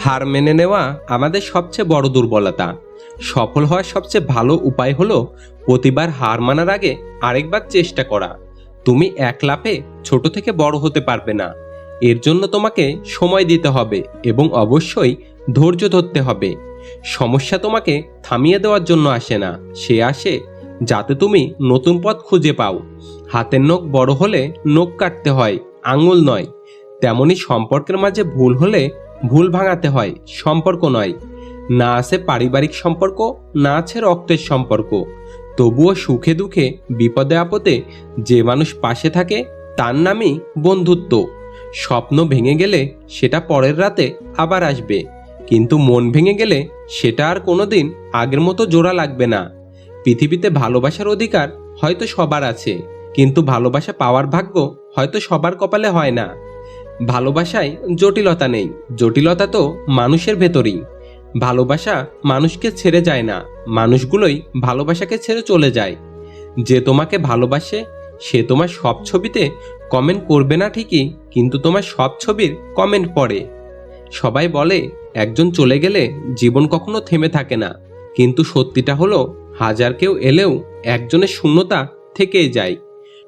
হার মেনে নেওয়া আমাদের সবচেয়ে বড় দুর্বলতা। সফল হওয়ার সবচেয়ে ভালো উপায় হলো প্রতিবার হার মানার আগে আরেকবার চেষ্টা করা। তুমি এক লাফে ছোট থেকে বড় হতে পারবে না। এর জন্য তোমাকে সময় দিতে হবে এবং অবশ্যই ধৈর্য ধরতে হবে। সমস্যা তোমাকে থামিয়ে দেওয়ার জন্য আসে না, সে আসে যাতে তুমি নতুন পথ খুঁজে পাও। হাতের নখ বড় হলে নখ কাটতে হয়, আঙুল নয়। তেমনি সম্পর্কের মাঝে ভুল হলে ভুল ভাঙাতে হয়, সম্পর্ক নয়। না আছে পারিবারিক সম্পর্ক, না আছে রক্তের সম্পর্ক, তবুও সুখে দুঃখে বিপদে আপদে যে মানুষ পাশে থাকে তার নামই বন্ধুত্ব। স্বপ্ন ভেঙে গেলে সেটা পরের রাতে আবার আসবে, কিন্তু মন ভেঙে গেলে সেটা আর কোনোদিন আগের মতো জোড়া লাগবে না। পৃথিবীতে ভালোবাসার অধিকার হয়তো সবার আছে, কিন্তু ভালোবাসা পাওয়ার ভাগ্য হয়তো সবার কপালে হয় না। ভালোবাসায় জটিলতা নেই, জটিলতা তো মানুষের ভেতরেই। ভালোবাসা মানুষকে ছেড়ে যায় না, মানুষগুলোই ভালোবাসাকে ছেড়ে চলে যায়। যে তোমাকে ভালোবাসে সে তোমার সব ছবিতে কমেন্ট করবে না ঠিকই, কিন্তু তোমার সব ছবির কমেন্ট পড়ে। সবাই বলে একজন চলে গেলে জীবন কখনো থেমে থাকে না, কিন্তু সত্যিটা হলো হাজার কেউ এলেও একজনের শূন্যতা থেকেই যায়।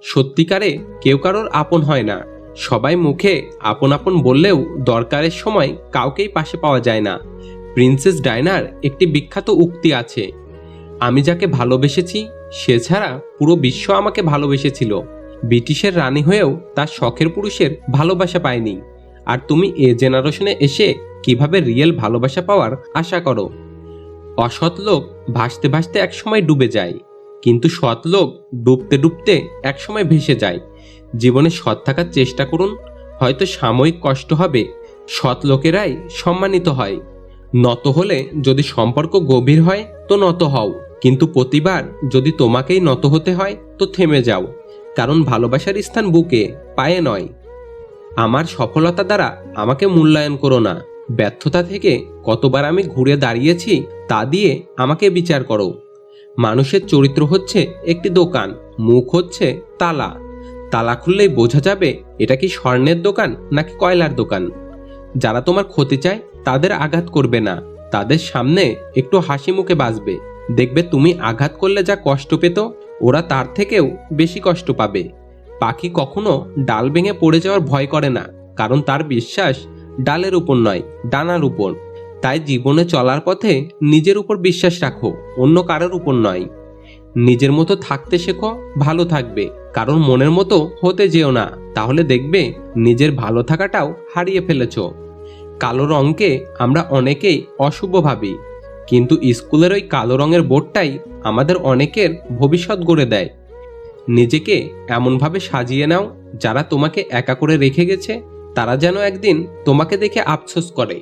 সত্যিকারে কেউ কারোর আপন হয় না। সবাই মুখে আপন আপন বললেও দরকারের সময় কাউকেই পাশে পাওয়া যায় না। প্রিন্সেস ডায়নার একটি বিখ্যাত উক্তি আছে, আমি যাকে ভালোবেসেছি সে ছাড়া পুরো বিশ্ব আমাকে ভালোবেসেছিল। ব্রিটিশের রানী হয়েও তার শখের পুরুষের ভালোবাসা পায়নি। আর তুমি এ জেনারেশনে এসে কিভাবে রিয়েল ভালোবাসা পাওয়ার আশা করো? অসৎ লোক ভাসতে ভাসতে একসময় ডুবে যায়, কিন্তু সৎ লোক ডুবতে ডুবতে একসময় ভেসে যায়। জীবনে সৎ থাকার চেষ্টা করুন, হয়তো সাময়িক কষ্ট হবে। সৎ লোকেরাই সম্মানিত হয়। নত হলে যদি সম্পর্ক গভীর হয় তো নত হও, কিন্তু প্রতিবার যদি তোমাকেই নত হতে হয় তো থেমে যাও। কারণ ভালোবাসার স্থান বুকে, পায়ে নয়। আমার সফলতা দ্বারা আমাকে মূল্যায়ন করো না। ব্যর্থতা থেকে কতবার আমি ঘুরে দাঁড়িয়েছি তা দিয়ে আমাকে বিচার করো। মানুষের চরিত্র হচ্ছে একটি দোকান, মুখ হচ্ছে তালা। তালা খুললেই বোঝা যাবে এটা কি স্বর্ণের দোকান নাকি কয়লার দোকান। যারা তোমার ক্ষতি চায় তাদের আঘাত করবে না, তাদের সামনে একটু হাসি মুখে বাঁচবে। দেখবে তুমি আঘাত করলে যা কষ্ট পেত ওরা তার থেকেও বেশি কষ্ট পাবে। পাখি কখনো ডাল ভেঙে পড়ে যাওয়ার ভয় করে না, কারণ তার বিশ্বাস ডালের উপর নয়, ডানার উপর। তাই জীবনে চলার পথে নিজের উপর বিশ্বাস রাখো, অন্য কারোর উপর নয়। নিজের মতো থাকতে শেখো, ভালো থাকবে। কারণ মনের মতো হতে যেও না, তাহলে দেখবে নিজের ভালো থাকাটাও হারিয়ে ফেলেছো। কালো রঙকে আমরা অনেকেই অশুভ ভাবি, কিন্তু স্কুলের ওই কালো রঙের বোর্ডটাই আমাদের অনেকের ভবিষ্যৎ গড়ে দেয়। নিজেকে এমনভাবে সাজিয়ে নাও যারা তোমাকে একা করে রেখে গেছে তারা যেন একদিন তোমাকে দেখে আফসোস করে।